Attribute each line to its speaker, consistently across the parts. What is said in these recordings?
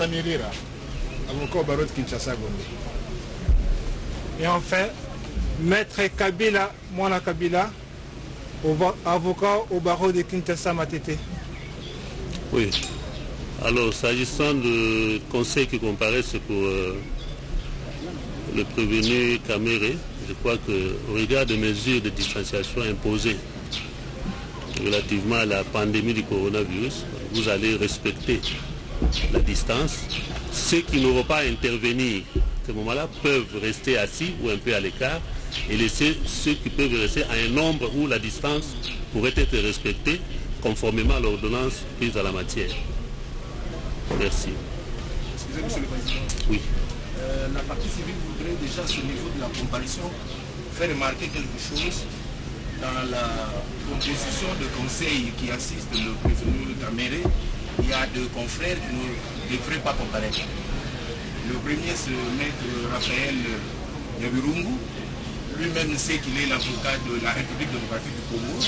Speaker 1: Samirira, avocat au barreau de Kinshasa Gombe.
Speaker 2: Et enfin, Maître Kabila, Mwana Kabila, avocat au barreau de Kinshasa Matete.
Speaker 3: Oui. Alors, s'agissant du conseil qui comparaissent pour le prévenu Kamere, je crois qu'au regard des mesures de distanciation imposées relativement à la pandémie du coronavirus, vous allez respecter la distance. Ceux qui n'auront pas à intervenir à ce moment-là peuvent rester assis ou un peu à l'écart et laisser ceux qui peuvent rester à un nombre où la distance pourrait être respectée conformément à l'ordonnance prise à la matière. Merci.
Speaker 4: Excusez-moi, Monsieur le Président.
Speaker 3: Oui.
Speaker 4: La partie civile voudrait déjà, au niveau de la comparution, faire remarquer quelque chose dans la composition de conseil qui assiste le prévenu Kamere. Il y a deux confrères qui ne devraient pas comparaître. Le premier, c'est Maître Raphaël Nyabirungu. Lui-même sait qu'il est l'avocat de la République démocratique du Congo.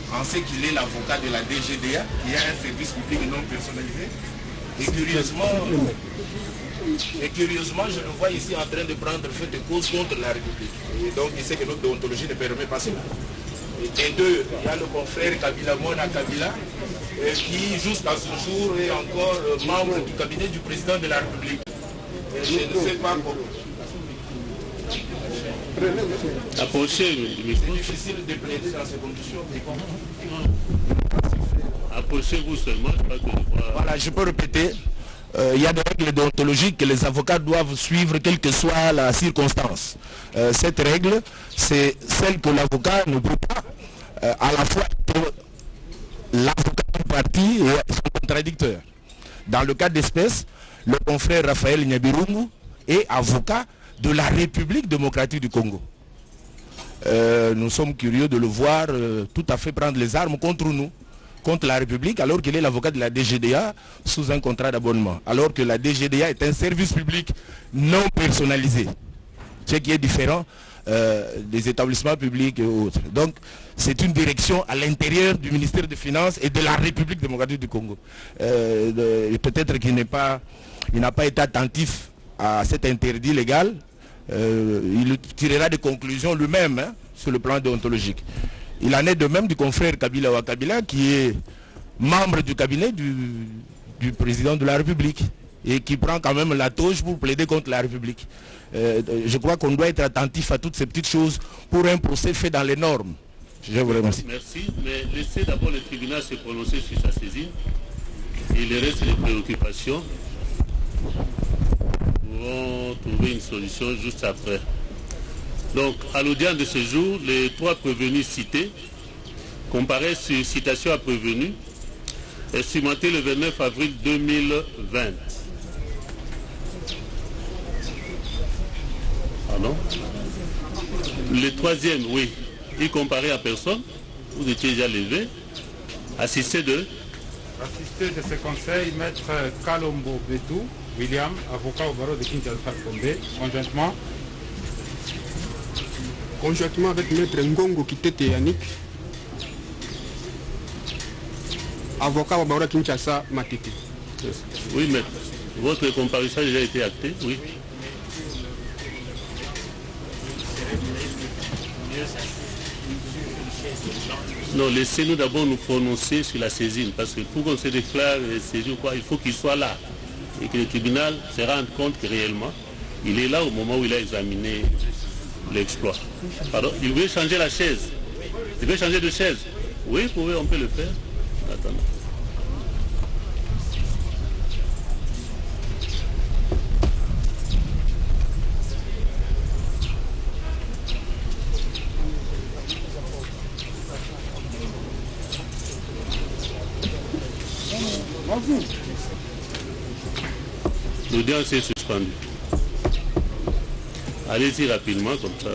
Speaker 4: On sait qu'il est l'avocat de la DGDA, qui a un service public non personnalisé. Et curieusement, je le vois ici en train de prendre fait de cause contre la République. Et donc, il sait que notre déontologie ne permet pas cela. Et deux, il y a le confrère Kabila Mwana Kabila, qui jusqu'à ce jour est encore membre du cabinet du président de la République. Et je ne sais pas comment.
Speaker 3: Approchez le micro.
Speaker 4: C'est difficile de plaider dans ces conditions.
Speaker 3: Approchez-vous seulement.
Speaker 4: Voilà, je peux répéter. Il y a des règles déontologiques que les avocats doivent suivre quelle que soit la circonstance. Cette règle, c'est celle que l'avocat ne peut pas à la fois être l'avocat du parti et son contradicteur. Dans le cas d'espèce, le confrère Raphaël Nyabirungu est avocat de la République démocratique du Congo. Nous sommes curieux de le voir tout à fait prendre les armes contre nous, contre la République, alors qu'il est l'avocat de la DGDA sous un contrat d'abonnement. Alors que la DGDA est un service public non personnalisé, ce qui est différent des établissements publics et autres. Donc, c'est une direction à l'intérieur du ministère des Finances et de la République démocratique du Congo. Peut-être qu'il n'a pas été attentif à cet interdit légal. Il tirera des conclusions lui-même sur le plan déontologique. Il en est de même du confrère Kabila Wakabila qui est membre du cabinet du président de la République et qui prend quand même la touche pour plaider contre la République. Je crois qu'on doit être attentif à toutes ces petites choses pour un procès fait dans les normes. Je vous remercie.
Speaker 3: Merci, mais laissez d'abord le tribunal se prononcer sur sa saisine et le reste des préoccupations pourront trouver une solution juste après. Donc, à l'audience de ce jour, les trois prévenus cités comparaissent sur citation à prévenu, instrumenté le 29 avril 2020. Pardon? Le troisième, oui, il comparait à personne, vous étiez déjà levé, assisté de...
Speaker 2: Assisté de ce conseil, Maître Kalombo Betou, William, avocat au barreau de Kinshasa Gombe,
Speaker 5: conjointement avec Maître Ngongo Kitete Yannick, avocat au barreau de Kinshasa Matete.
Speaker 3: Oui, maître. Votre comparution a déjà été actée, oui. Non, laissez-nous d'abord nous prononcer sur la saisine, parce que pour qu'on se déclare saisi ou quoi, il faut qu'il soit là. Et que le tribunal se rende compte que réellement, il est là au moment où il a examiné l'exploit. Pardon, il veut changer la chaise. Il veut changer de chaise. Oui, on peut le faire. Attendez. L'audience est suspendue. Allez-y rapidement comme ça.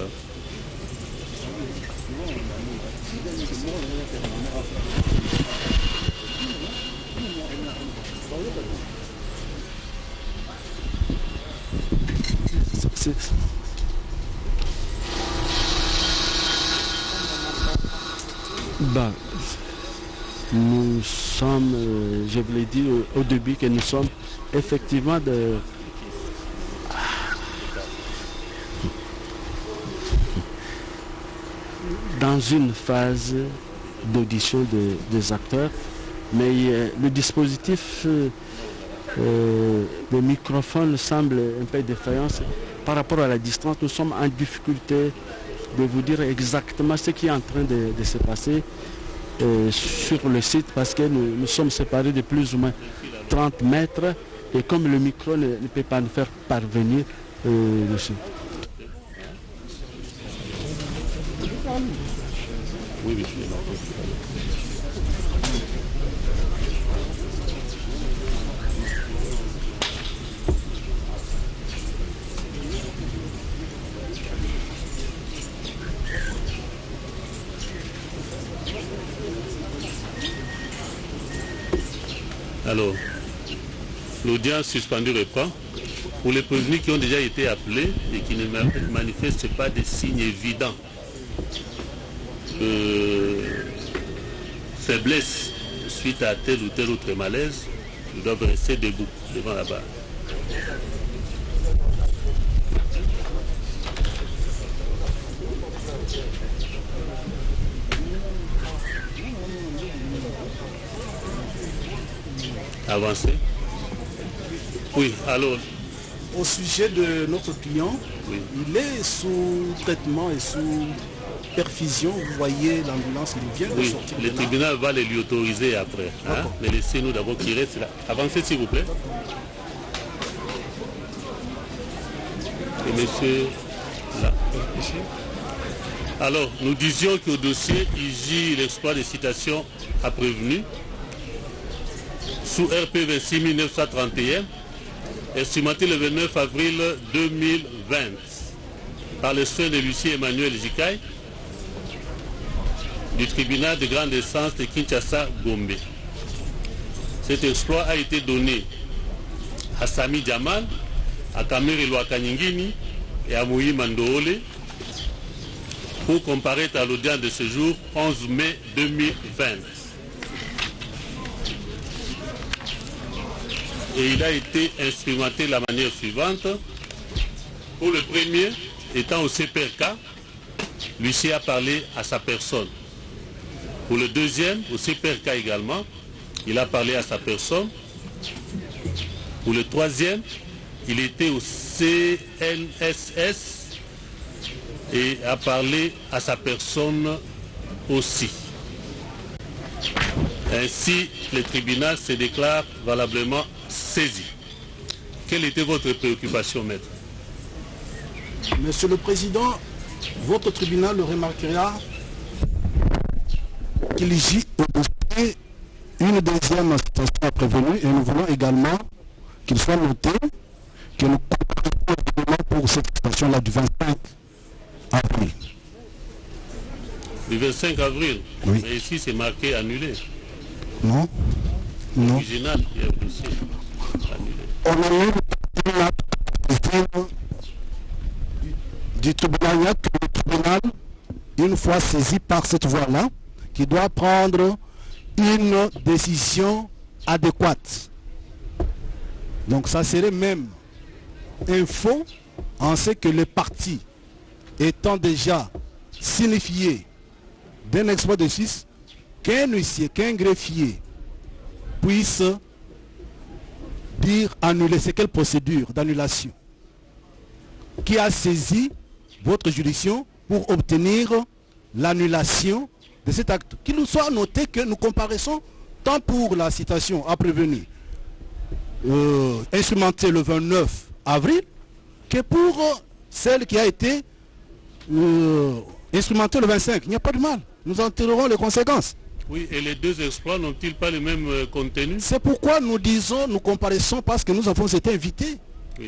Speaker 6: Nous sommes, je vous l'ai dit au début, que nous sommes effectivement dans une phase d'audition des acteurs, mais le dispositif de microphone semble un peu défaillant par rapport à la distance. Nous sommes en difficulté de vous dire exactement ce qui est en train de se passer sur le site, parce que nous sommes séparés de plus ou moins 30 mètres, et comme le micro ne peut pas nous faire parvenir dessus.
Speaker 3: Oui, je l'ai marqué. Alors, l'audience suspendue reprend. Pour les prévenus qui ont déjà été appelés et qui ne manifestent pas des signes évidents de faiblesse suite à tel ou tel autre malaise, ils doivent rester debout devant la barre. Avancez. Oui, alors.
Speaker 7: Au sujet de notre client, oui. Il est sous traitement et sous perfusion. Vous voyez l'ambulance, il vient de sortir.
Speaker 3: Le tribunal va les lui autoriser après. Hein? Mais laissez-nous d'abord qu'il reste là. Avancez s'il vous plaît. Et monsieur, là. Alors, nous disions qu'au dossier, il gît l'exploit des citations à prévenu sous RP 26 931, instrumenté le 29 avril 2020 par le soin de Lucie Emmanuel Jikai du tribunal de grande instance de Kinshasa-Gombe. Cet exploit a été donné à Sami Djamal, à Kamere Loakanyingini et à Moui Mandoole pour comparaître à l'audience de ce jour 11 mai 2020. Et il a été instrumenté de la manière suivante. Pour le premier, étant au CPRK, Lucie a parlé à sa personne. Pour le deuxième, au CPRK également, il a parlé à sa personne. Pour le troisième, il était au CNSS et a parlé à sa personne aussi. Ainsi, le tribunal se déclare valablement saisi. Quelle était votre préoccupation, maître?
Speaker 7: Monsieur le Président, votre tribunal le remarquera qu'il gît au dossier une deuxième citation prévenue, et nous voulons également qu'il soit noté que nous comprenons pour cette citation-là du 25 avril.
Speaker 3: Du 25 avril?
Speaker 7: Oui.
Speaker 3: Mais ici, c'est marqué annulé.
Speaker 7: Non. Non.
Speaker 3: Original, il y a le dossier. Annulé.
Speaker 7: On a eu du tribunal, il y a que le tribunal, une fois saisi par cette voie-là, qui doit prendre une décision adéquate. Donc ça serait même un faux en ce que les partis étant déjà signifiés d'un exploit de justice, qu'un huissier, qu'un greffier puisse dire annuler. C'est quelle procédure d'annulation qui a saisi votre juridiction pour obtenir l'annulation de cet acte? Qu'il nous soit noté que nous comparaissons tant pour la citation à prévenu instrumentée le 29 avril que pour celle qui a été instrumentée le 25. Il n'y a pas de mal. Nous en tirerons les conséquences.
Speaker 3: Oui, et les deux exploits n'ont-ils pas le même contenu?
Speaker 7: C'est pourquoi nous disons, nous comparaissons, parce que nous avons été invités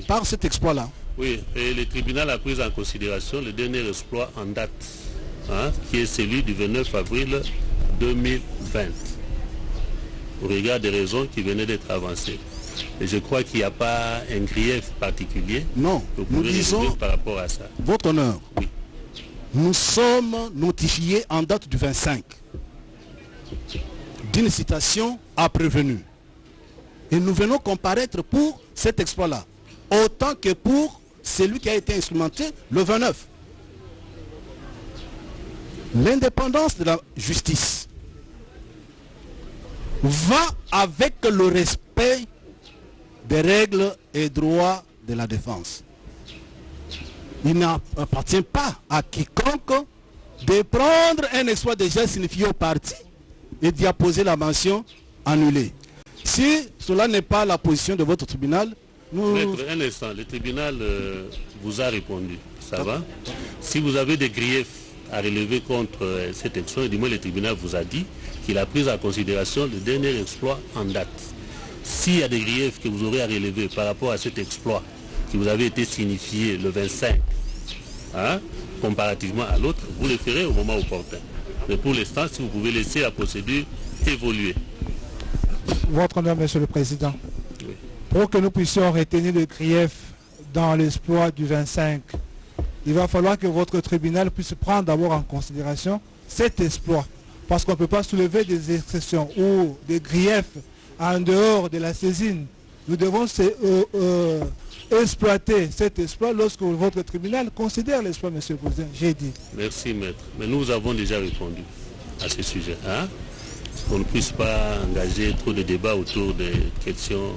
Speaker 7: par cet exploit-là.
Speaker 3: Oui, et le tribunal a pris en considération le dernier exploit en date, hein, qui est celui du 29 avril 2020, au regard des raisons qui venaient d'être avancées. Et je crois qu'il n'y a pas un grief particulier.
Speaker 7: Non, nous disons,
Speaker 3: par rapport à ça.
Speaker 7: Votre honneur, oui. Nous sommes notifiés en date du 25 d'une citation à prévenu. Et nous venons comparaître pour cet exploit-là, autant que pour celui qui a été instrumenté le 29. L'indépendance de la justice va avec le respect des règles et droits de la défense. Il n'appartient pas à quiconque de prendre un exploit déjà signifié au parti et d'y apposer la mention annulée. Si cela n'est pas la position de votre tribunal, nous...
Speaker 3: Maître, un instant, le tribunal vous a répondu, ça va? Si vous avez des griefs à relever contre cet exploit, du moins le tribunal vous a dit qu'il a pris en considération le dernier exploit en date. S'il y a des griefs que vous aurez à relever par rapport à cet exploit qui vous avait été signifié le 25, hein, comparativement à l'autre, vous le ferez au moment opportun. Mais pour l'instant, si vous pouvez laisser la procédure évoluer.
Speaker 8: Votre honneur, Monsieur le Président,
Speaker 3: Oui.
Speaker 8: pour que nous puissions retenir le grief dans l'exploit du 25, il va falloir que votre tribunal puisse prendre d'abord en considération cet exploit. Parce qu'on ne peut pas soulever des exceptions ou des griefs en dehors de la saisine. Nous devons exploiter cet exploit lorsque votre tribunal considère l'exploit, Monsieur le Président. J'ai dit.
Speaker 3: Merci, maître. Mais nous avons déjà répondu à ce sujet. Hein? Qu'on ne puisse pas engager trop de débats autour des questions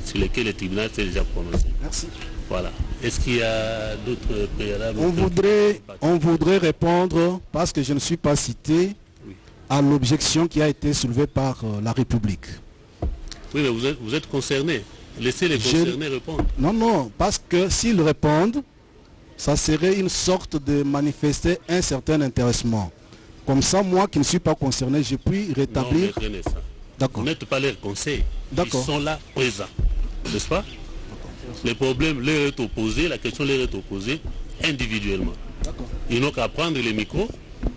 Speaker 3: sur lesquelles le tribunal s'est déjà prononcé.
Speaker 7: Merci.
Speaker 3: Voilà. Est-ce qu'il y a d'autres préalables?
Speaker 7: On voudrait répondre, parce que je ne suis pas cité,
Speaker 3: Oui.
Speaker 7: à l'objection qui a été soulevée par la République.
Speaker 3: Oui, mais vous êtes concerné. Laissez les concernés répondre.
Speaker 7: Non, parce que s'ils répondent, ça serait une sorte de manifester un certain intéressement. Comme ça, moi qui ne suis pas concerné, je puis rétablir...
Speaker 3: Non, maître,
Speaker 7: D'accord.
Speaker 3: vous n'êtes pas leurs conseils.
Speaker 7: D'accord.
Speaker 3: Ils sont là présents. N'est-ce pas? Les problèmes leur est opposé, la question leur est opposée individuellement. Ils n'ont qu'à prendre les micros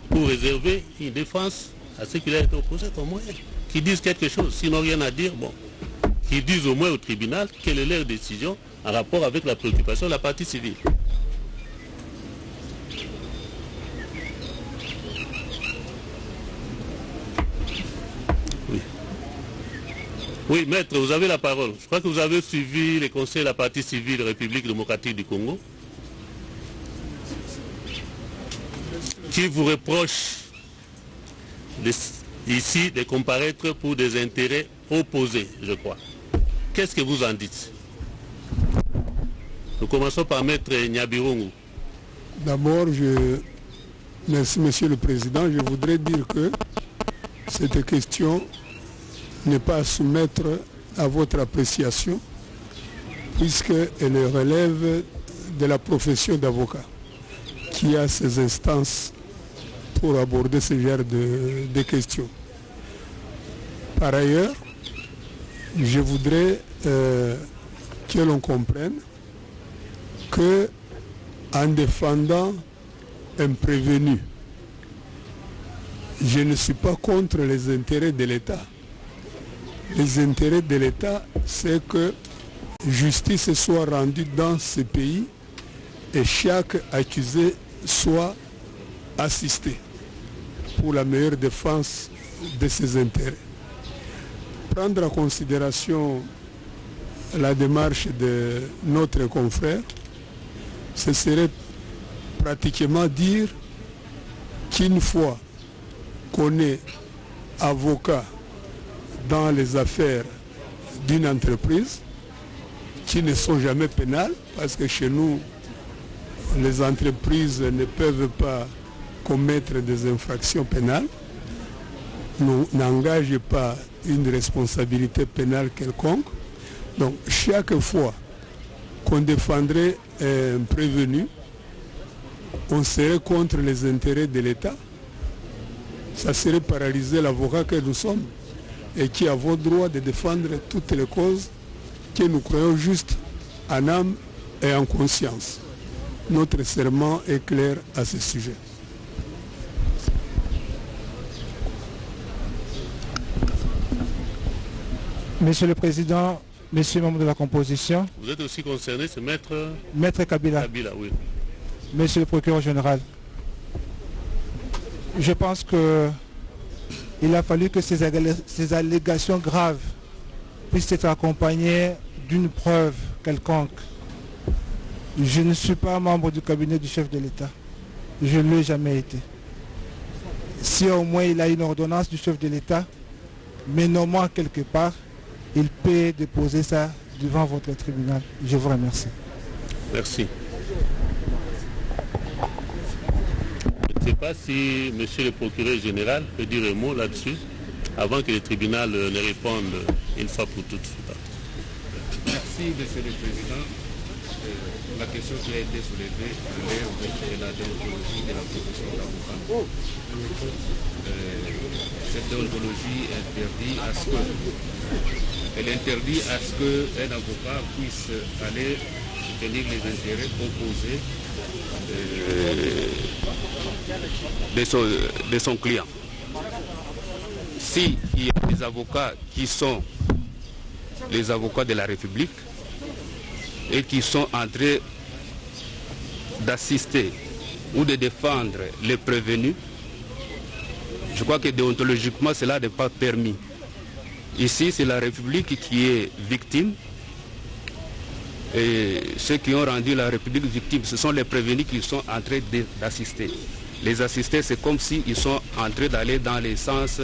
Speaker 3: pour réserver une défense à ceux qui leur est opposé comme moi. Qui disent quelque chose, s'ils n'ont rien à dire, bon. Qu'ils disent au moins au tribunal quelle est leur décision en rapport avec la préoccupation de la partie civile. Oui. Oui, maître, vous avez la parole. Je crois que vous avez suivi les conseils de la partie civile République démocratique du Congo, qui vous reproche ici de comparaître pour des intérêts opposés, je crois. Qu'est-ce que vous en dites? Nous commençons par maître Nyabirungu.
Speaker 9: D'abord, merci Monsieur le Président, je voudrais dire que cette question n'est pas à soumettre à votre appréciation, puisqu'elle relève de la profession d'avocat, qui a ses instances pour aborder ce genre de questions. Par ailleurs, je voudrais que l'on comprenne que en défendant un prévenu, je ne suis pas contre les intérêts de l'État. Les intérêts de l'État, c'est que justice soit rendue dans ce pays et chaque accusé soit assisté pour la meilleure défense de ses intérêts. Prendre en considération la démarche de notre confrère, ce serait pratiquement dire qu'une fois qu'on est avocat dans les affaires d'une entreprise, qui ne sont jamais pénales, parce que chez nous, les entreprises ne peuvent pas commettre des infractions pénales, n'engagent pas une responsabilité pénale quelconque. Donc chaque fois qu'on défendrait un prévenu, on serait contre les intérêts de l'État. Ça serait paralyser l'avocat que nous sommes et qui avons droit de défendre toutes les causes que nous croyons justes en âme et en conscience. Notre serment est clair à ce sujet.
Speaker 8: Monsieur le Président, Messieurs membres de la composition.
Speaker 3: Vous êtes aussi concerné, c'est maître...
Speaker 8: Maître Kabila.
Speaker 3: Kabila, oui.
Speaker 8: Monsieur le procureur général. Je pense que il a fallu que ces allégations graves puissent être accompagnées d'une preuve quelconque. Je ne suis pas membre du cabinet du chef de l'État. Je ne l'ai jamais été. Si au moins il a une ordonnance du chef de l'État, mais nommant quelque part, il peut déposer ça devant votre tribunal. Je vous remercie.
Speaker 3: Merci. Je ne sais pas si monsieur le procureur général peut dire un mot là-dessus avant que le tribunal ne réponde une fois pour toutes.
Speaker 2: Merci, monsieur le président. La question qui a été soulevée est la déontologie de la profession d'avocat. Cette déontologie interdit à ce qu'un avocat puisse aller soutenir les intérêts opposés de son client. S'il y a des avocats qui sont les avocats de la République et qui sont en train d'assister ou de défendre les prévenus, je crois que déontologiquement cela n'est pas permis. Ici c'est la République qui est victime et ceux qui ont rendu la République victime, ce sont les prévenus qui sont en train d'assister. Les assister, c'est comme s'ils sont en train d'aller dans les sens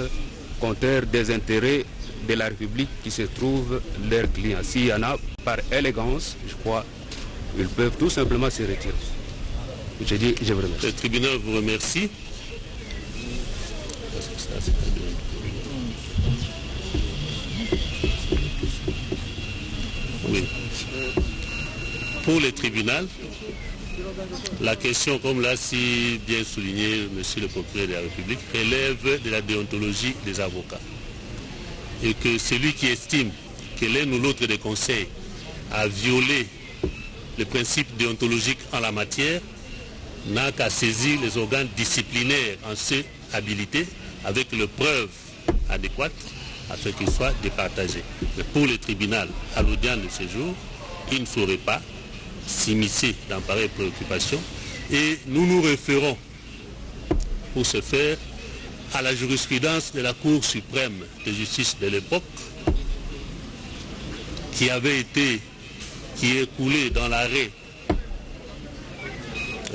Speaker 2: contraires des intérêts de la République qui se trouvent leurs clients. S'il y en a, par élégance, je crois, ils peuvent tout simplement se retirer. Je dis, je vous remercie.
Speaker 3: Le tribunal vous remercie. Oui. Pour le tribunal, la question, comme l'a si bien souligné monsieur le procureur de la République, relève de la déontologie des avocats. Et que celui qui estime que l'un ou l'autre des conseils a violé le principe déontologique en la matière n'a qu'à saisir les organes disciplinaires en ce habilités avec les preuves adéquates afin qu'ils soient départagés. Mais pour le tribunal, à l'audience de ce jour, il ne saurait pas s'immiscer dans pareille préoccupation et nous nous référons pour ce faire à la jurisprudence de la Cour suprême de justice de l'époque qui est coulée dans l'arrêt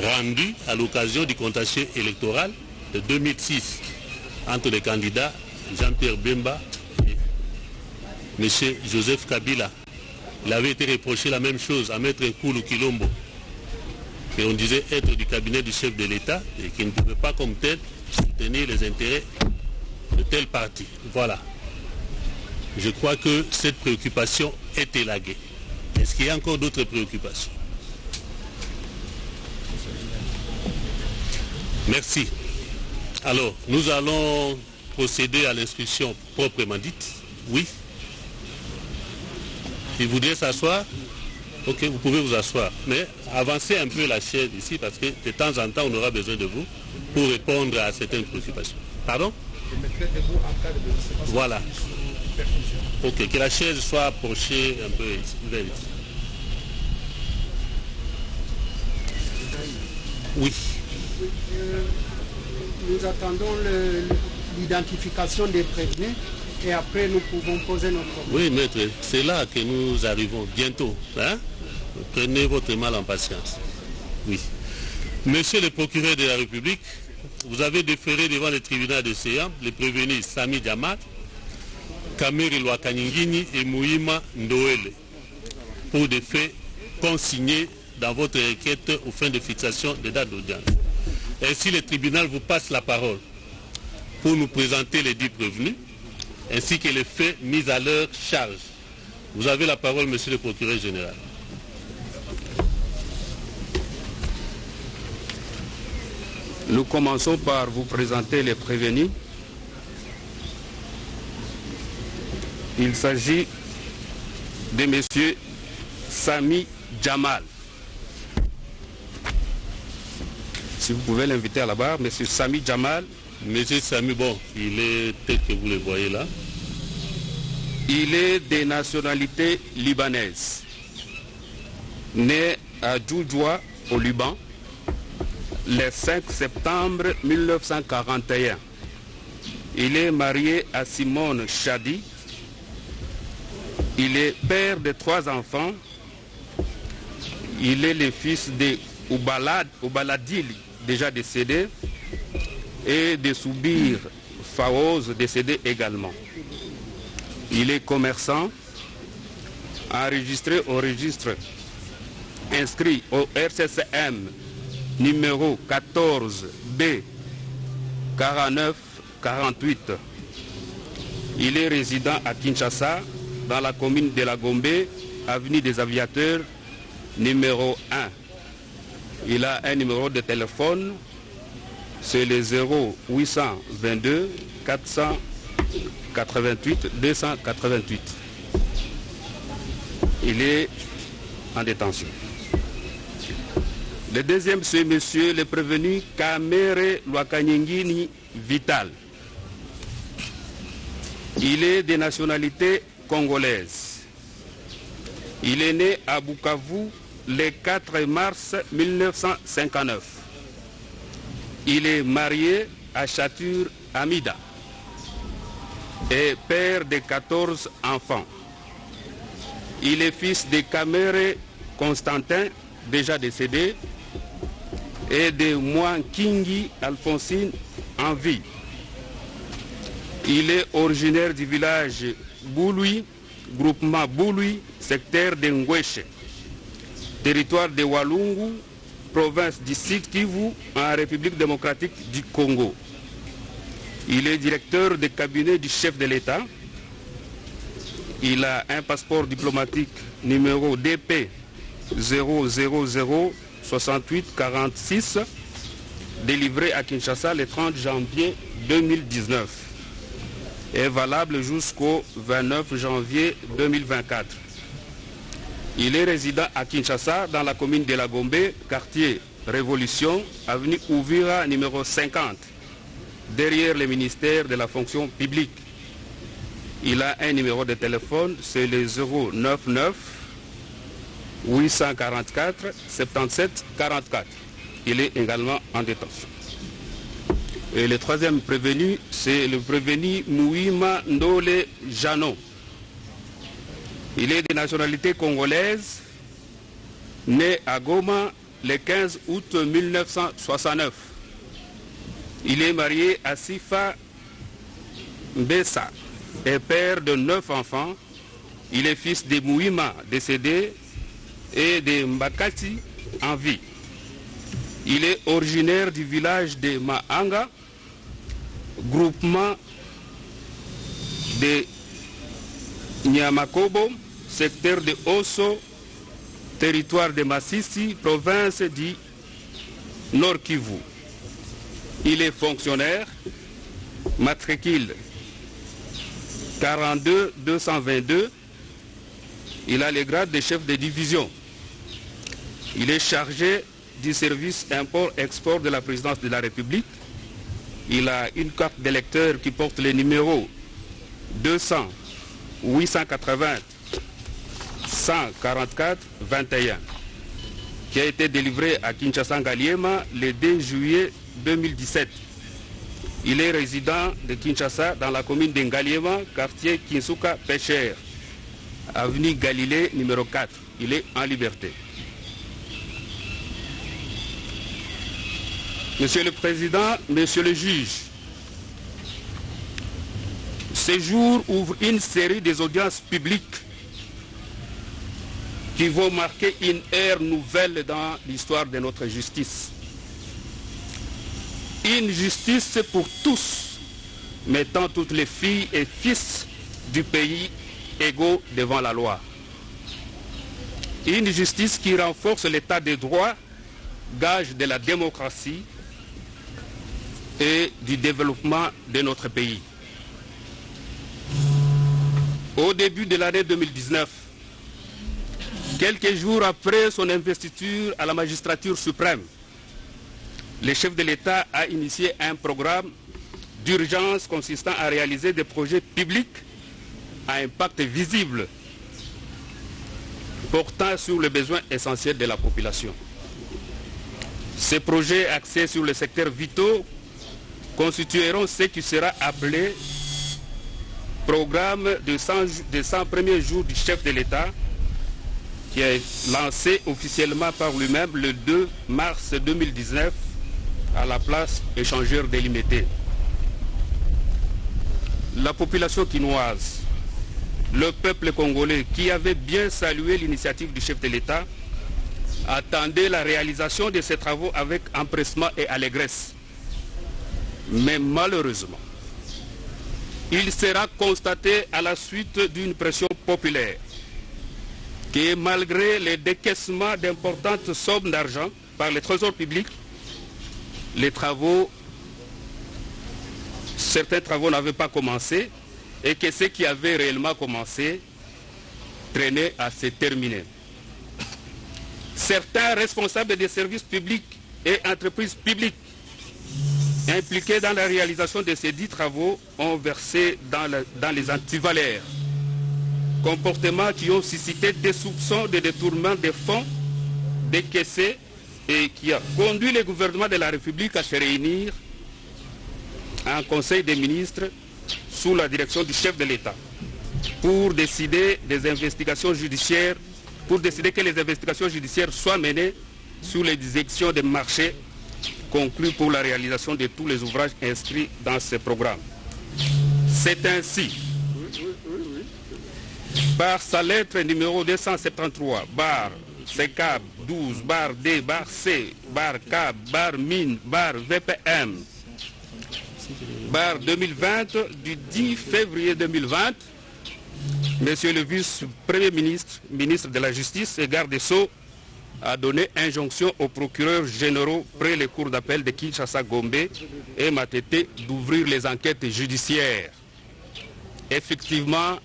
Speaker 3: rendu à l'occasion du contentieux électoral de 2006 entre les candidats Jean-Pierre Bemba et M. Joseph Kabila. Il avait été reproché la même chose à Maître Nkulu Kilombo, et on disait être du cabinet du chef de l'État et qu'il ne pouvait pas comme tel soutenir les intérêts de tel parti. Voilà. Je crois que cette préoccupation est élaguée. Est-ce qu'il y a encore d'autres préoccupations? Merci. Alors, nous allons procéder à l'instruction proprement dite. Oui. Si vous voulez s'asseoir, ok, vous pouvez vous asseoir. Mais avancez un peu la chaise ici parce que de temps en temps, on aura besoin de vous pour répondre à certaines préoccupations. Pardon? Voilà. Ok, que la chaise soit approchée un peu vers ici. Oui.
Speaker 10: Nous attendons l'identification des prévenus et après nous pouvons poser notre problème.
Speaker 3: Oui, maître, c'est là que nous arrivons bientôt. Hein? Prenez votre mal en patience. Oui. Monsieur le procureur de la République, vous avez déféré devant le tribunal de Séam les prévenus Sami Jamal, Kameri Lwakaningini et Mouima Ndoele pour des faits consignés dans votre requête aux fins de fixation des dates d'audience. Ainsi, le tribunal vous passe la parole pour nous présenter les 10 prévenus ainsi que les faits mis à leur charge. Vous avez la parole, monsieur le procureur général.
Speaker 2: Nous commençons par vous présenter les prévenus. Il s'agit de monsieur Sami Jamal. Si vous pouvez l'inviter à la barre, monsieur Sami Jamal.
Speaker 3: Monsieur Sami, bon, il est tel que vous le voyez là.
Speaker 2: Il est de nationalité libanaise. Né à Djoudjoua, au Liban, le 5 septembre 1941. Il est marié à Simone Chadi, Il est père de 3 enfants. Il est le fils de Oubaladil, déjà décédé, et de Soubir Faouz, décédé également. Il est commerçant, enregistré au registre, inscrit au RCCM numéro 14B 4948. Il est résident à Kinshasa, dans la commune de la Gombe, avenue des Aviateurs, numéro 1. Il a un numéro de téléphone, c'est le 0822 488 288. Il est en détention. Le deuxième, c'est monsieur le prévenu Kamere Lwakanyingini Vital. Il est de nationalité congolaise. Il est né à Bukavu le 4 mars 1959. Il est marié à Chatur Amida et père de 14 enfants. Il est fils de Kamere Constantin, déjà décédé, et de Mwankingi Alphonsine en vie. Il est originaire du village Bouloui, groupement Bouloui, secteur de Ngweshe, territoire de Walungu, province du Sud Kivu, en République démocratique du Congo. Il est directeur de cabinet du chef de l'État. Il a un passeport diplomatique numéro DP 0006846, délivré à Kinshasa le 30 janvier 2019, est valable jusqu'au 29 janvier 2024. Il est résident à Kinshasa, dans la commune de la Gombe, quartier Révolution, avenue Ouvira numéro 50, derrière le ministère de la fonction publique. Il a un numéro de téléphone, c'est le 099 844 77 44. Il est également en détention. Et le troisième prévenu, c'est le prévenu Mouima Ndole Jano. Il est de nationalité congolaise, né à Goma le 15 août 1969. Il est marié à Sifa Mbessa et père de 9 enfants. Il est fils de Mouima, décédé, et de Mbakati, en vie. Il est originaire du village de Mahanga, groupement de Nyamakobo, secteur de Osso, territoire de Massissi, province du Nord Kivu. Il est fonctionnaire, matricule 42 222. Il a le grade de chef de division. Il est chargé du service import-export de la présidence de la République. Il a une carte d'électeur qui porte le numéro 200 880 144 21, qui a été délivré à Kinshasa-Ngaliema le 2 juillet 2017. Il est résident de Kinshasa dans la commune de Ngaliema, quartier Kinsuka Pêcheur, avenue Galilée numéro 4. Il est en liberté. Monsieur le Président, Monsieur le Juge, ce jour ouvre une série des audiences publiques qui vont marquer une ère nouvelle dans l'histoire de notre justice. Une justice pour tous, mettant toutes les filles et fils du pays égaux devant la loi. Une justice qui renforce l'état de droit, gage de la démocratie et du développement de notre pays. Au début de l'année 2019, quelques jours après son investiture à la magistrature suprême, le chef de l'État a initié un programme d'urgence consistant à réaliser des projets publics à impact visible portant sur les besoins essentiels de la population. Ces projets axés sur les secteurs vitaux constitueront ce qui sera appelé programme de 100 premiers jours du chef de l'État qui est lancé officiellement par lui-même le 2 mars 2019 à la place échangeur délimitée. La population quinoise, le peuple congolais qui avait bien salué l'initiative du chef de l'État, attendait la réalisation de ces travaux avec empressement et allégresse. Mais malheureusement, il sera constaté à la suite d'une pression populaire que malgré les décaissements d'importantes sommes d'argent par les trésors publics, certains travaux n'avaient pas commencé et que ceux qui avaient réellement commencé traînaient à se terminer. Certains responsables des services publics et entreprises publiques impliqués dans la réalisation de ces 10 travaux ont versé dans les antivalaires, comportements qui ont suscité des soupçons de détournement des fonds décaissés et qui a conduit le gouvernement de la République à se réunir en Conseil des ministres sous la direction du chef de l'État pour décider que les investigations judiciaires soient menées sous l'exécution des marchés conclus pour la réalisation de tous les ouvrages inscrits dans ce programme. C'est ainsi, par sa lettre numéro 273, bar CCAB 12, bar D, bar C, bar CAB, bar mine, bar VPM, bar 2020, du 10 février 2020, Monsieur le vice-premier ministre, ministre de la Justice et garde des Sceaux, a donné injonction aux procureurs généraux près les cours d'appel de Kinshasa, Gombe et Matete d'ouvrir les enquêtes judiciaires. Effectivement,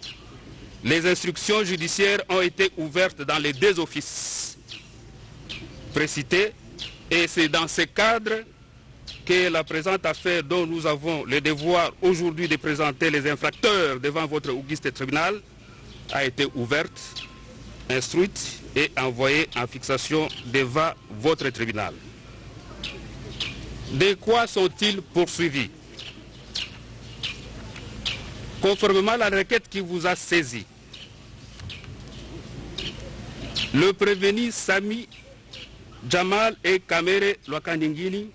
Speaker 2: les instructions judiciaires ont été ouvertes dans les 2 offices précités et c'est dans ce cadre que la présente affaire dont nous avons le devoir aujourd'hui de présenter les infracteurs devant votre auguste tribunal a été ouverte, instruite et envoyée en fixation devant votre tribunal. De quoi sont-ils poursuivis? Conformément à la requête qui vous a saisi, le prévenu Sami Jamal et Kamere Lwakaningini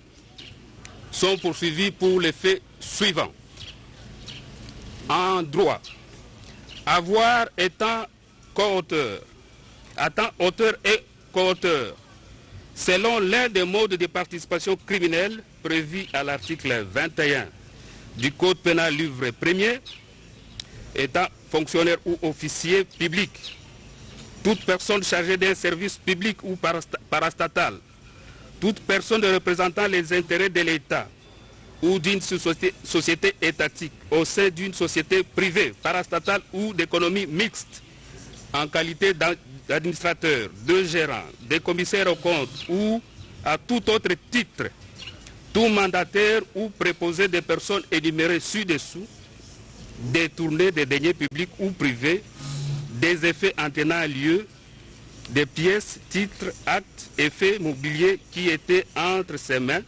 Speaker 2: sont poursuivis pour les faits suivants. En droit, avoir étant co-auteur, auteur et co-auteur, selon l'un des modes de participation criminelle prévus à l'article 21 du Code pénal livre 1er, étant fonctionnaire ou officier public, toute personne chargée d'un service public ou parastatal, toute personne représentant les intérêts de l'État ou d'une société étatique au sein d'une société privée, parastatale ou d'économie mixte, en qualité d'administrateur, de gérant, de commissaire aux comptes ou à tout autre titre, tout mandataire ou préposé des personnes énumérées ci-dessous, détourner des deniers publics ou privés, des effets entenant lieu, des pièces, titres, actes, effets mobiliers qui étaient entre ses mains,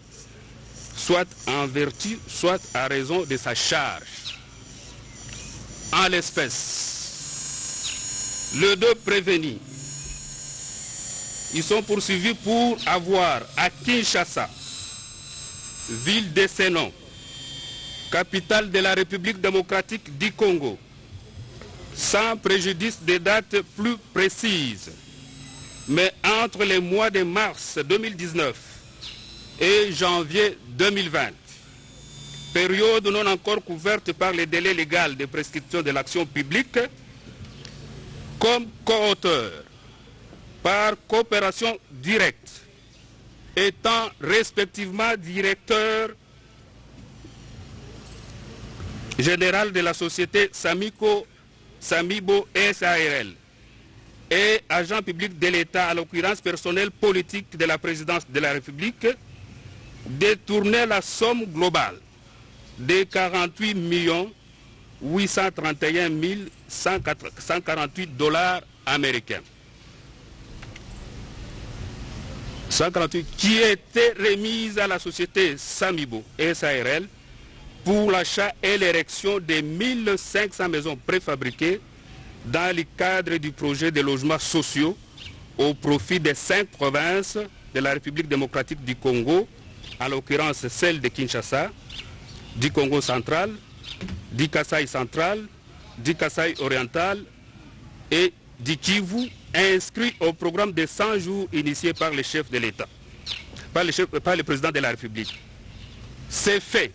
Speaker 2: soit en vertu, soit à raison de sa charge. En l'espèce, les 2 prévenus, ils sont poursuivis pour avoir à Kinshasa, ville de Sénon, capitale de la République démocratique du Congo, sans préjudice des dates plus précises, mais entre les mois de mars 2019 et janvier 2020, période non encore couverte par les délais légaux de prescription de l'action publique, comme co-auteur, par coopération directe, étant respectivement directeur général de la société Samibo SARL et agent public de l'État, à l'occurrence personnel politique de la présidence de la République, détourner la somme globale de 48 831 148 $ américains. 148 qui était remise à la société Samibo SARL pour l'achat et l'érection de 1500 maisons préfabriquées dans le cadre du projet de logements sociaux au profit des 5 provinces de la République démocratique du Congo, en l'occurrence celle de Kinshasa, du Congo central, du Kasaï central, du Kasaï oriental et du Kivu, inscrits au programme de 100 jours initié par le chef de l'État, par le président de la République. Ces faits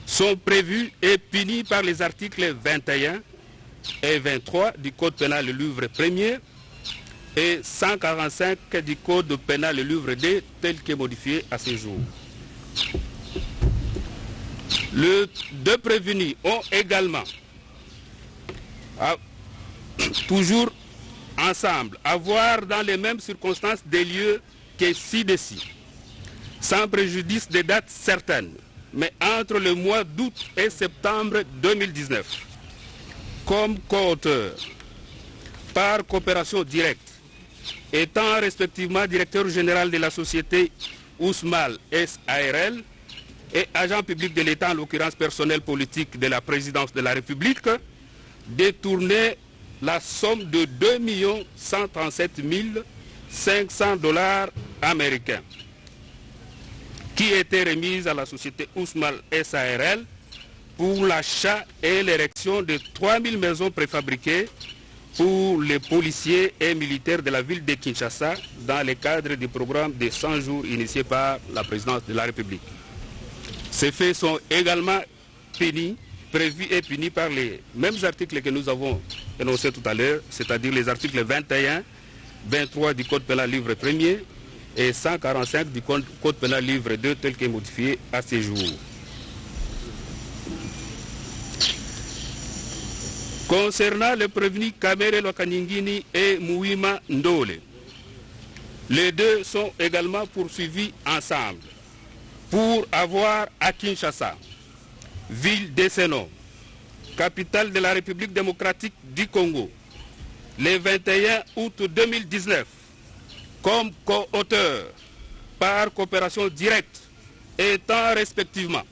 Speaker 2: sont prévus et punis par les articles 21 et 23 du Code pénal le livre 1er et 145 du Code pénal le livre 2 tel que modifié à ce jour. Les deux prévenus ont également, toujours ensemble, avoir dans les mêmes circonstances des lieux que ci-dessus, sans préjudice des dates certaines, mais entre le mois d'août et septembre 2019, comme co-auteur, par coopération directe, étant respectivement directeur général de la société Ousmal SARL et agent public de l'État, en l'occurrence personnel politique de la présidence de la République, détourner la somme de 2 137 500 $ américains qui était remise à la société Ousmal SARL pour l'achat et l'érection de 3000 maisons préfabriquées pour les policiers et militaires de la ville de Kinshasa dans le cadre du programme de 100 jours initié par la présidence de la République. Ces faits sont également prévus et punis par les mêmes articles que nous avons énoncés tout à l'heure, c'est-à-dire les articles 21, 23 du Code pénal livre 1er et 145 du Code pénal livre 2 tel que modifié à ce jour. Concernant le prévenu Kamere Lokaningini et Mouima Ndole, les deux sont également poursuivis ensemble pour avoir à Kinshasa, ville d'Esseno, capitale de la République démocratique du Congo, le 21 août 2019, comme co-auteur par coopération directe, étant respectivement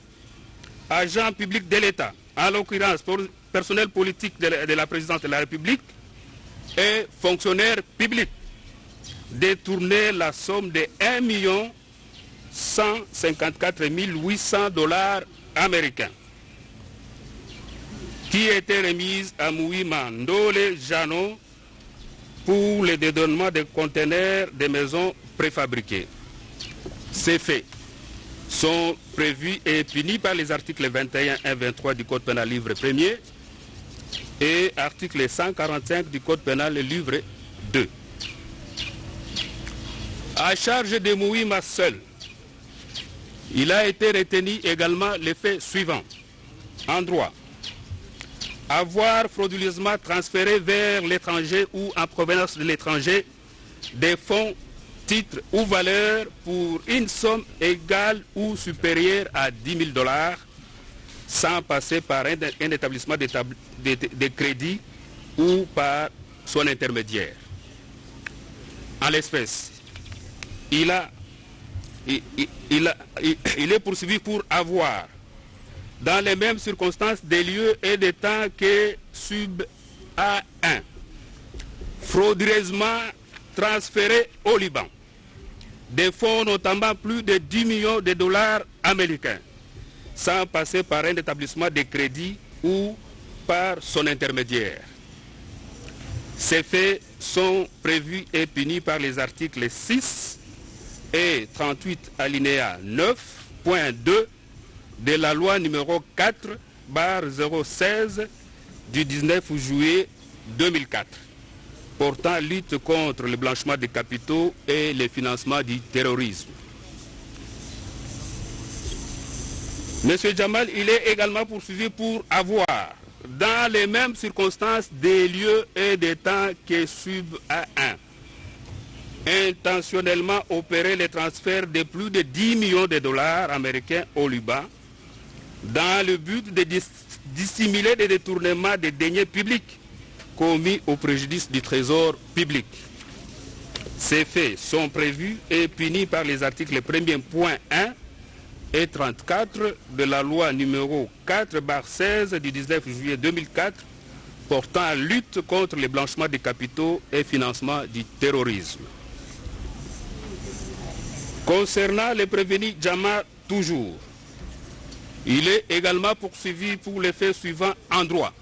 Speaker 2: agent public de l'État, en l'occurrence personnel politique de la présidence de la République et fonctionnaire public, détourner la somme de 1 154 800 $ américains qui était remise à Mouima Ndole Jano pour le dédonnement des conteneurs des maisons préfabriquées. Ces faits sont prévus et punis par les articles 21 et 23 du Code pénal livre 1er et article 145 du Code pénal livre 2. À charge de Mouima seul, il a été retenu également les faits suivants. En droit, avoir frauduleusement transféré vers l'étranger ou en provenance de l'étranger des fonds, titres ou valeurs pour une somme égale ou supérieure à 10 000 $ sans passer par un établissement de crédit ou par son intermédiaire. En l'espèce, il est poursuivi pour avoir, dans les mêmes circonstances, des lieux et des temps que sub A1, frauduleusement transféré au Liban, des fonds notamment plus de 10 millions de $ américains, sans passer par un établissement de crédit ou par son intermédiaire. Ces faits sont prévus et punis par les articles 6 et 38 alinéa 9.2 de la loi numéro 4/016 du 19 juillet 2004 portant lutte contre le blanchiment des capitaux et le financement du terrorisme. Monsieur Jamal, il est également poursuivi pour avoir, dans les mêmes circonstances, des lieux et des temps que sub A1, intentionnellement opéré le transfert de plus de 10 millions de $ américains au Liban dans le but de dissimuler des détournements des deniers publics commis au préjudice du trésor public. Ces faits sont prévus et punis par les articles 1er.1, et 34 de la loi numéro 4/16 du 19 juillet 2004 portant à lutte contre le blanchiment des capitaux et financement du terrorisme. Concernant les prévenus Djama toujours, il est également poursuivi pour les faits suivants en droit.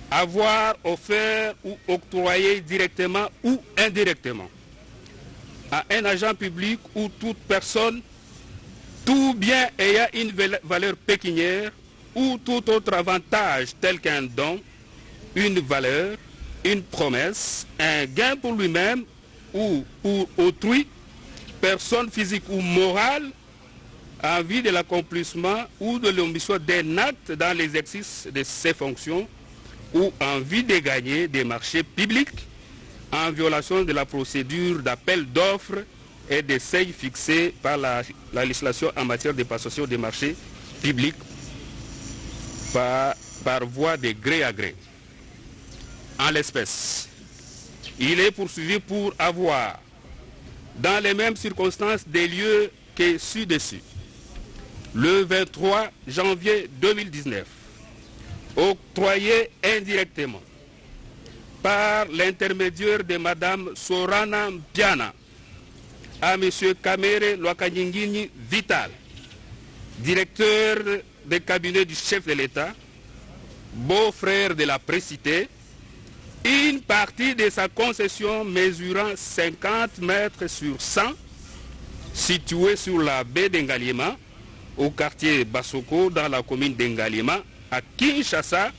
Speaker 2: Avoir offert ou octroyé directement ou indirectement à un agent public ou toute personne tout bien ayant une valeur pécuniaire ou tout autre avantage tel qu'un don, une valeur, une promesse, un gain pour lui-même ou pour autrui, personne physique ou morale, en vue de l'accomplissement ou de l'omission d'un acte dans l'exercice de ses fonctions ou en vue de gagner des marchés publics en violation de la procédure d'appel d'offres et des seuils fixés par la législation en matière de passation des marchés publics par voie de gré à gré. En l'espèce, il est poursuivi pour avoir, dans les mêmes circonstances des lieux que ci-dessus, le 23 janvier 2019, octroyé indirectement par l'intermédiaire de Mme Sorana Mpiana à M. Kamere Lwakanyingini Vital, directeur des cabinets du chef de l'État, beau-frère de la précitée, une partie de sa concession mesurant 50 mètres sur 100, située sur la baie d'Engaliema, au quartier Basoko, dans la commune d'Engaliema, à Kinshasa,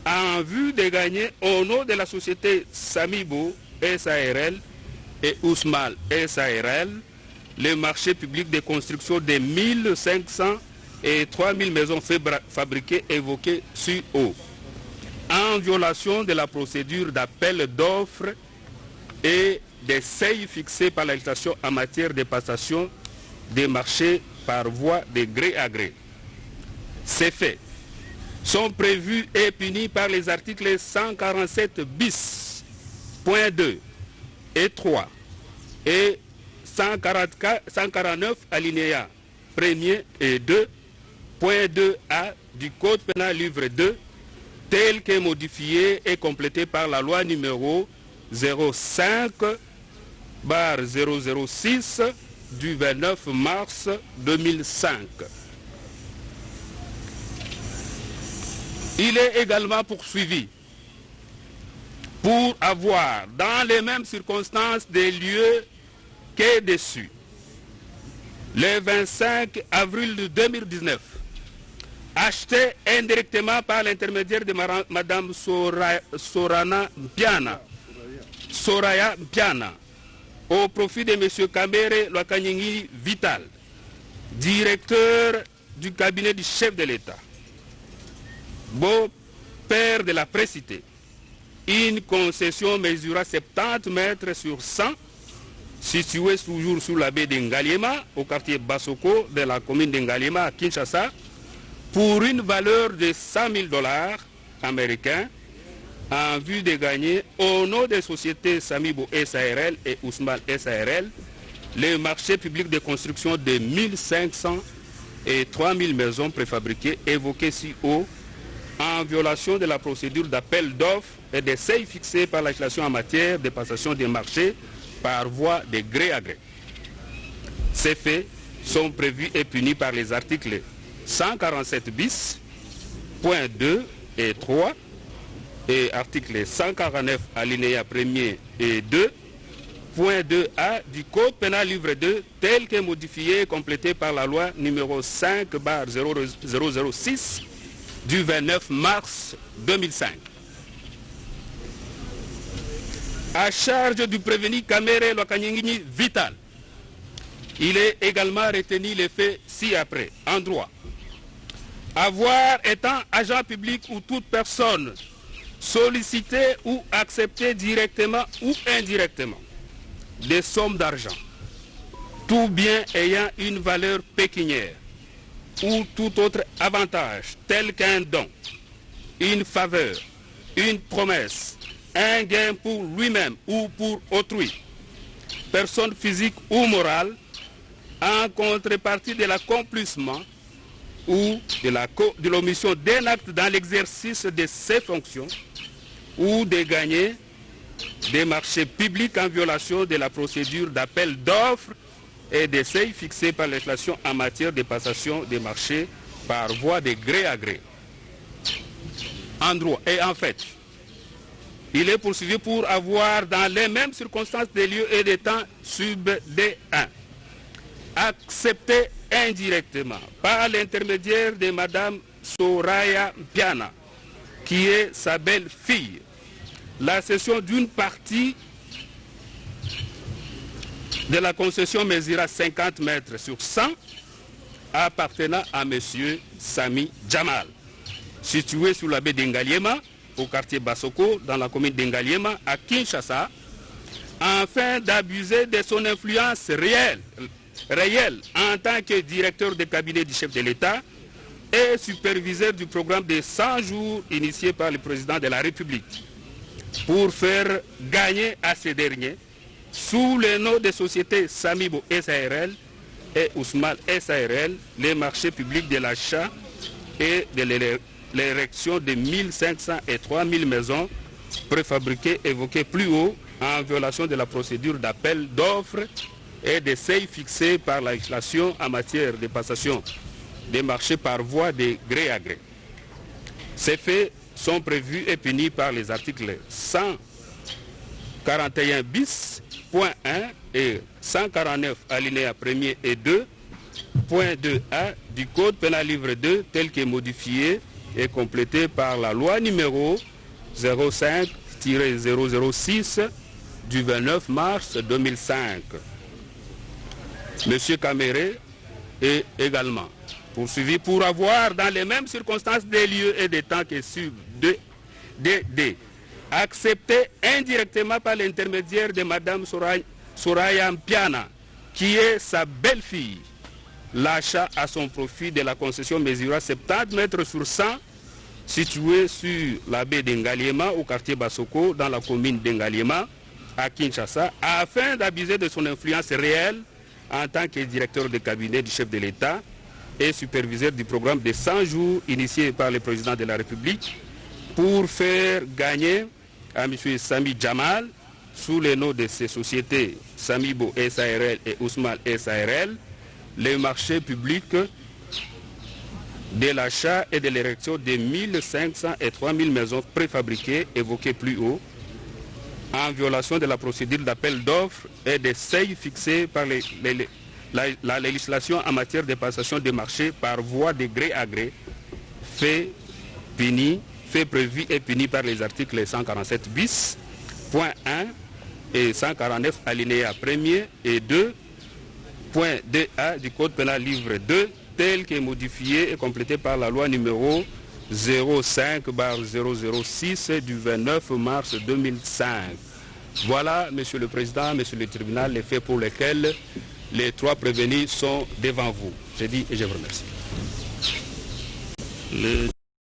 Speaker 2: en vue de gagner au nom de la société Samibo SARL et Ousmal SARL le marché public de construction de 1500 et 3000 maisons fabriquées évoquées sur haut, en violation de la procédure d'appel d'offres et des seuils fixés par la législation en matière de passation des marchés par voie de gré à gré. Ces faits sont prévus et punis par les articles 147 bis, point 2 et 3 et 149 alinéa 1er et 2, point 2a du Code pénal livre 2, tel que modifié et complété par la loi numéro 05/006 du 29 mars 2005. Il est également poursuivi pour avoir, dans les mêmes circonstances des lieux que dessus, le 25 avril 2019, acheté indirectement par l'intermédiaire de Mme Soraya Mpiana, au profit de M. Kamere Lwakanyingini Vital, directeur du cabinet du chef de l'État, beau-père de la précitée, une concession mesurant 70 mètres sur 100, située toujours sous la baie d'Engaliema, au quartier Basoko de la commune d'Engaliema à Kinshasa, pour une valeur de $100 000 américains, en vue de gagner au nom des sociétés Samibo SARL et Ousmal SARL les marchés publics de construction de 1500 et 3000 maisons préfabriquées évoquées si haut, en violation de la procédure d'appel d'offres et des seuils fixés par la législation en matière de passation des marchés par voie de gré à gré. Ces faits sont prévus et punis par les articles 147 bis, point 2 et 3, et article 149 alinéa 1er et 2, point 2a du Code pénal livre 2, tel que modifié et complété par la loi numéro 5/006 du 29 mars 2005. À charge du prévenu Kamere Lwakanyingini Vital, il est également retenu les faits ci-après, en droit. Avoir étant agent public ou toute personne sollicité ou accepté directement ou indirectement des sommes d'argent, tout bien ayant une valeur pécuniaire ou tout autre avantage tel qu'un don, une faveur, une promesse, un gain pour lui-même ou pour autrui, personne physique ou morale, en contrepartie de l'accomplissement ou de l'omission d'un acte dans l'exercice de ses fonctions ou de gagner des marchés publics en violation de la procédure d'appel d'offres et des seuils fixés par la législation en matière de passation des marchés par voie de gré à gré. En droit et en fait, il est poursuivi pour avoir dans les mêmes circonstances des lieux et des temps sub D1 accepté indirectement par l'intermédiaire de Madame Soraya Mpiana, qui est sa belle-fille, la cession d'une partie de la concession mesurant 50 mètres sur 100 appartenant à M. Sami Jamal, situé sur la baie d'Engaliema, au quartier Basoko, dans la commune d'Engaliema, à Kinshasa, afin d'abuser de son influence réelle en tant que directeur de cabinet du chef de l'État et superviseur du programme de 100 jours initié par le président de la République, pour faire gagner à ces derniers, sous le nom de sociétés Samibo SARL et Ousmane SARL, les marchés publics de l'achat et de l'érection de 1500 et 3000 maisons préfabriquées évoquées plus haut en violation de la procédure d'appel d'offres et des seuils fixés par la législation en matière de passation des marchés par voie de gré à gré. Ces faits sont prévus et punis par les articles 141 bis, point 1 et 149 alinéa 1er et 2, point 2a du Code pénal livre 2 tel que modifié et complété par la loi numéro 05-006 du 29 mars 2005. Monsieur Caméré est également poursuivi pour avoir, dans les mêmes circonstances des lieux et des temps que sub DD, accepté indirectement par l'intermédiaire de Madame Soraya Mpiana, qui est sa belle-fille, l'achat à son profit de la concession mesurant 70 mètres sur 100, située sur la baie d'Engaliema, au quartier Basoko, dans la commune d'Engaliema, à Kinshasa, afin d'abuser de son influence réelle en tant que directeur de cabinet du chef de l'État et superviseur du programme de 100 jours initié par le président de la République, pour faire gagner à M. Sami Jamal, sous le nom de ces sociétés Samibo SARL et Ousmane SARL, les marchés publics de l'achat et de l'érection de 1500 et 3000 maisons préfabriquées évoquées plus haut, en violation de la procédure d'appel d'offres et des seuils fixés par la législation en matière de passation des marchés par voie de gré à gré, fait prévu et puni par les articles 147 bis, point 1 et 149 alinéa 1er et 2, point 2a du Code pénal livre 2, tel que modifié et complété par la loi numéro 05-006 du 29 mars 2005. Voilà, Monsieur le Président, Monsieur le Tribunal, les faits pour lesquels les trois prévenus sont devant vous. Je dis et je vous remercie.